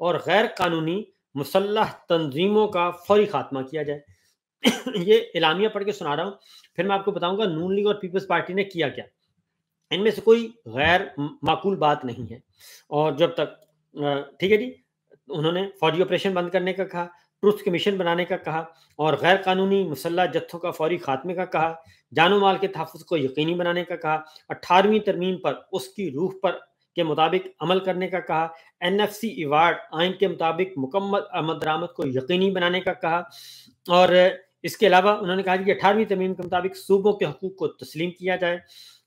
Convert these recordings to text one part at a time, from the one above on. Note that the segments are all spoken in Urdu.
اور غیر قانونی مسلح تنظیموں کا فوری خاتمہ کیا جائے۔ یہ اعلامیہ پڑھ کے سنا رہا ہوں، پھر میں آپ کو بتاؤں گا نون لیگ اور پیپلز پارٹی نے کیا کیا۔ ان میں سے کوئی غیر معقول بات نہیں ہے، اور جب تک ٹھیک ہے جی، انہوں نے فوجی آپریشن بند کرنے کا کہا، ٹروتھ کمیشن بنانے کا کہا، اور غیر قانونی مسلح جتھوں کا فوری خاتمے کا کہا، جان و مال کے تحفظ کو یقینی بنانے کا کہا، 18ویں ترمیم پر اس کی روح پر کے مطابق عمل کرنے کا کہا، این ایف سی ایوارڈ آئین کے مطابق مکمل آمد درآمد کو یقینی بنانے کا کہا، اور اس کے علاوہ انہوں نے کہا کہ 18ویں ترمیم کے مطابق صوبوں کے حقوق کو تسلیم کیا جائے،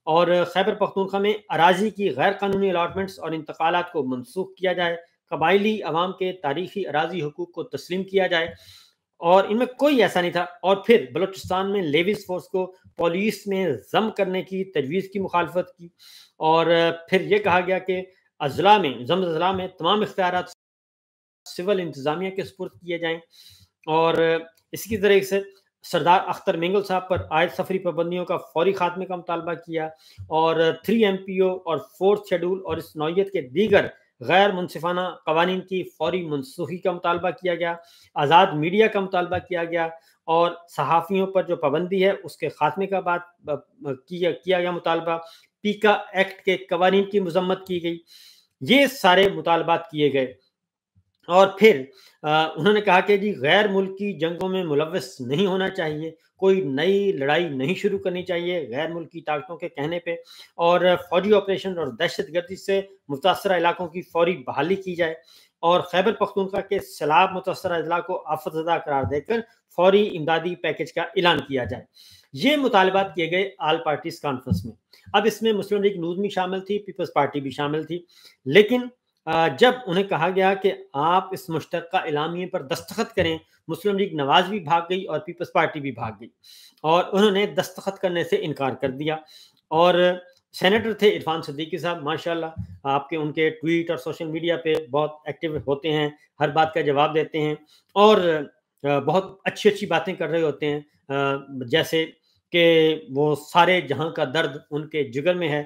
اور خیبر پختونخوا میں اراضی کی غیر قانونی الاٹمنٹس اور انتقالات کو منسوخ کیا جائے، قبائلی عوام کے تاریخی اراضی حقوق کو تسلیم کیا جائے، اور ان میں کوئی ایسا نہیں تھا۔ اور پھر بلوچستان میں لیویز فورس کو پولیس میں ضم کرنے کی تجویز کی مخالفت کی، اور پھر یہ کہا گیا کہ اضلاع میں اضلاع میں تمام اختیارات سول انتظامیہ کے سپرد کیے جائیں، اور اسی کی طرح سے سردار اختر مینگل صاحب پر عائد سفری پابندیوں کا فوری خاتمے کا مطالبہ کیا، اور 3 MPO اور 4th شیڈول اور اس نوعیت کے دیگر غیر منصفانہ قوانین کی فوری منسوخی کا مطالبہ کیا گیا، آزاد میڈیا کا مطالبہ کیا گیا، اور صحافیوں پر جو پابندی ہے اس کے خاتمے کا بات کیا گیا مطالبہ، پیکا ایکٹ کے قوانین کی مذمت کی گئی، یہ سارے مطالبات کیے گئے۔ اور پھر انہوں نے کہا کہ جی غیر ملکی جنگوں میں ملوث نہیں ہونا چاہیے، کوئی نئی لڑائی نہیں شروع کرنی چاہیے غیر ملکی طاقتوں کے کہنے پہ، اور فوجی آپریشن اور دہشت گردی سے متاثرہ علاقوں کی فوری بحالی کی جائے، اور خیبر پختونخوا کے سیلاب متاثرہ اضلاع کو آفت زدہ قرار دے کر فوری امدادی پیکج کا اعلان کیا جائے۔ یہ مطالبات کیے گئے آل پارٹیز کانفرنس میں۔ اب اس میں مسلم لیگ نون بھی شامل تھی، پیپلز پارٹی بھی شامل تھی، لیکن جب انہیں کہا گیا کہ آپ اس مشترکہ اعلامیے پر دستخط کریں، مسلم لیگ نواز بھی بھاگ گئی اور پیپلز پارٹی بھی بھاگ گئی، اور انہوں نے دستخط کرنے سے انکار کر دیا۔ اور سینیٹر تھے عرفان صدیقی صاحب، ماشاءاللہ آپ کے ان کے ٹویٹ اور سوشل میڈیا پہ بہت ایکٹیو ہوتے ہیں، ہر بات کا جواب دیتے ہیں، اور بہت اچھی باتیں کر رہے ہوتے ہیں، جیسے کہ وہ سارے جہاں کا درد ان کے جگر میں ہے۔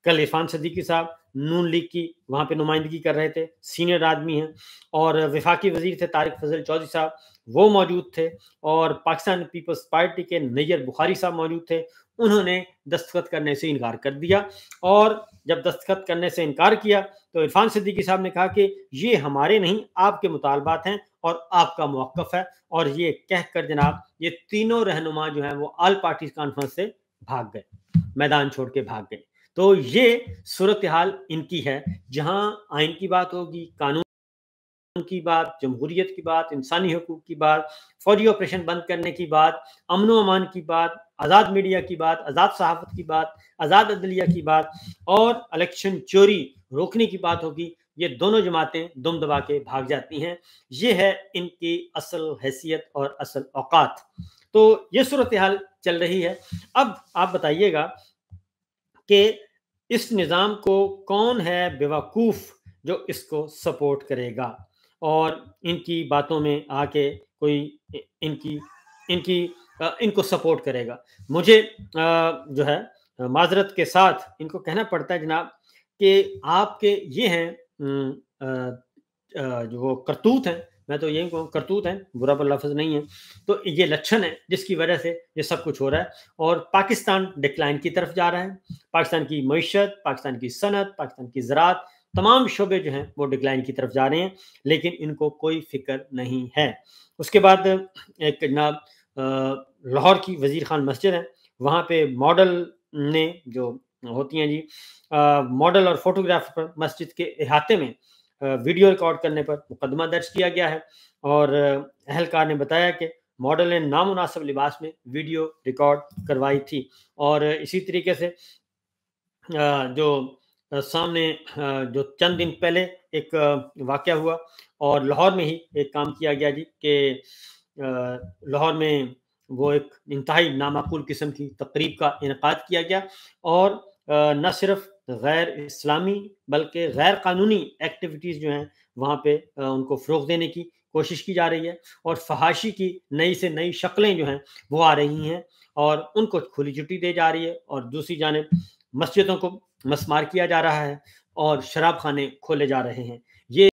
کل عرفان صدیقی صاحب نون لیگ کی وہاں پہ نمائندگی کر رہے تھے، سینئر آدمی ہیں، اور وفاقی وزیر تھے طارق فضل چودھری صاحب، وہ موجود تھے، اور پاکستان پیپلز پارٹی کے نیر بخاری صاحب موجود تھے، انہوں نے دستخط کرنے سے انکار کر دیا۔ اور جب دستخط کرنے سے انکار کیا تو عرفان صدیقی صاحب نے کہا کہ یہ ہمارے نہیں آپ کے مطالبات ہیں اور آپ کا موقف ہے، اور یہ کہہ کر جناب یہ تینوں رہنما جو ہیں وہ آل پارٹیز کانفرنس سے بھاگ گئے، میدان چھوڑ کے بھاگ گئے۔ تو یہ صورتحال ان کی ہے، جہاں آئین کی بات ہوگی، قانون کی بات، جمہوریت کی بات، انسانی حقوق کی بات، فوجی آپریشن بند کرنے کی بات، امن و امان کی بات، آزاد میڈیا کی بات، آزاد صحافت کی بات، آزاد عدلیہ کی بات، اور الیکشن چوری روکنے کی بات ہوگی، یہ دونوں جماعتیں دم دبا کے بھاگ جاتی ہیں۔ یہ ہے ان کی اصل حیثیت اور اصل اوقات۔ تو یہ صورتحال چل رہی ہے۔ اب آپ بتائیے گا کہ اس نظام کو کون ہے بیوقوف جو اس کو سپورٹ کرے گا، اور ان کی باتوں میں آ کے کوئی ان کو سپورٹ کرے گا۔ مجھے جو ہے معذرت کے ساتھ ان کو کہنا پڑتا ہے جناب کہ آپ کے یہ ہیں جو وہ کرتوت ہیں، میں تو یہی کہوں کرتوت ہیں، برا پر لفظ نہیں ہے، تو یہ لچھن ہے جس کی وجہ سے یہ سب کچھ ہو رہا ہے، اور پاکستان ڈکلائن کی طرف جا رہا ہے۔ پاکستان کی معیشت، پاکستان کی صنعت، پاکستان کی زراعت، تمام شعبے جو ہیں وہ ڈکلائن کی طرف جا رہے ہیں، لیکن ان کو کوئی فکر نہیں ہے۔ اس کے بعد ایک جناب لاہور کی وزیر خان مسجد ہے، وہاں پہ ماڈل نے جو ہوتی ہیں جی ماڈل اور فوٹوگراف پر مسجد کے احاطے میں ویڈیو ریکارڈ کرنے پر مقدمہ درج کیا گیا ہے، اور اہلکار نے بتایا کہ ماڈل نے نامناسب لباس میں ویڈیو ریکارڈ کروائی تھی۔ اور اسی طریقے سے جو سامنے جو چند دن پہلے ایک واقعہ ہوا، اور لاہور میں ہی ایک کام کیا گیا جی کہ لاہور میں وہ ایک انتہائی نامعقول قسم کی تقریب کا انعقاد کیا گیا، اور نہ صرف غیر اسلامی بلکہ غیر قانونی ایکٹیویٹیز جو ہیں وہاں پہ ان کو فروغ دینے کی کوشش کی جا رہی ہے، اور فحاشی کی نئی سے نئی شکلیں جو ہیں وہ آ رہی ہیں، اور ان کو کھلی چھٹی دی جا رہی ہے، اور دوسری جانب مسجدوں کو مسمار کیا جا رہا ہے، اور شراب خانے کھولے جا رہے ہیں۔ یہ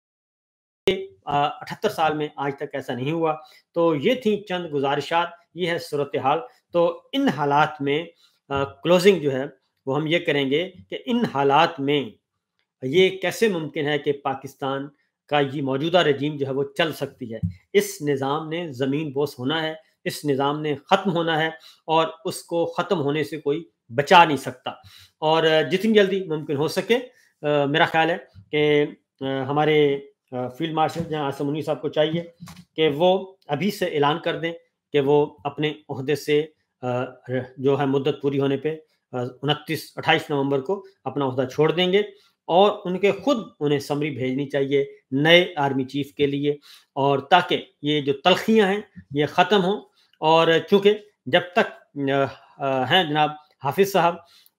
78 سال میں آج تک ایسا نہیں ہوا۔ تو یہ تھیں چند گزارشات، یہ ہے صورتحال۔ تو ان حالات میں کلوزنگ جو ہے وہ ہم یہ کریں گے کہ ان حالات میں یہ کیسے ممکن ہے کہ پاکستان کا یہ موجودہ رجیم جو ہے وہ چل سکتی ہے۔ اس نظام نے زمین بوس ہونا ہے، اس نظام نے ختم ہونا ہے، اور اس کو ختم ہونے سے کوئی بچا نہیں سکتا۔ اور جتنی جلدی ممکن ہو سکے میرا خیال ہے کہ ہمارے فیلڈ مارشل جہاں عاصم منی صاحب کو چاہیے کہ وہ ابھی سے اعلان کر دیں کہ وہ اپنے عہدے سے جو ہے مدت پوری ہونے پہ 28 نومبر کو اپنا عہدہ چھوڑ دیں گے، اور ان کے خود انہیں سمری بھیجنی چاہیے نئے آرمی چیف کے لیے، اور تاکہ یہ جو تلخیاں ہیں یہ ختم ہوں۔ اور چونکہ جب تک ہیں جناب حافظ صاحب،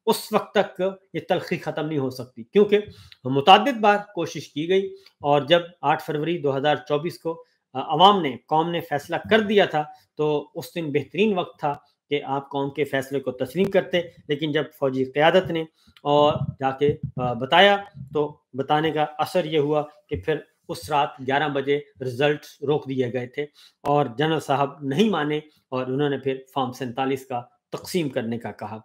اس وقت تک یہ تلخی ختم نہیں ہو سکتی، کیونکہ متعدد بار کوشش کی گئی، اور جب 8 فروری 2024 کو عوام نے، قوم نے فیصلہ کر دیا تھا، تو اس دن بہترین وقت تھا کہ آپ قوم کے فیصلے کو تسلیم کرتے۔ لیکن جب فوجی قیادت نے اور جا کے بتایا، تو بتانے کا اثر یہ ہوا کہ پھر اس رات 11 بجے رزلٹ روک دیے گئے تھے، اور جنرل صاحب نہیں مانے، اور انہوں نے پھر فارم 47 کا تقسیم کرنے کا کہا۔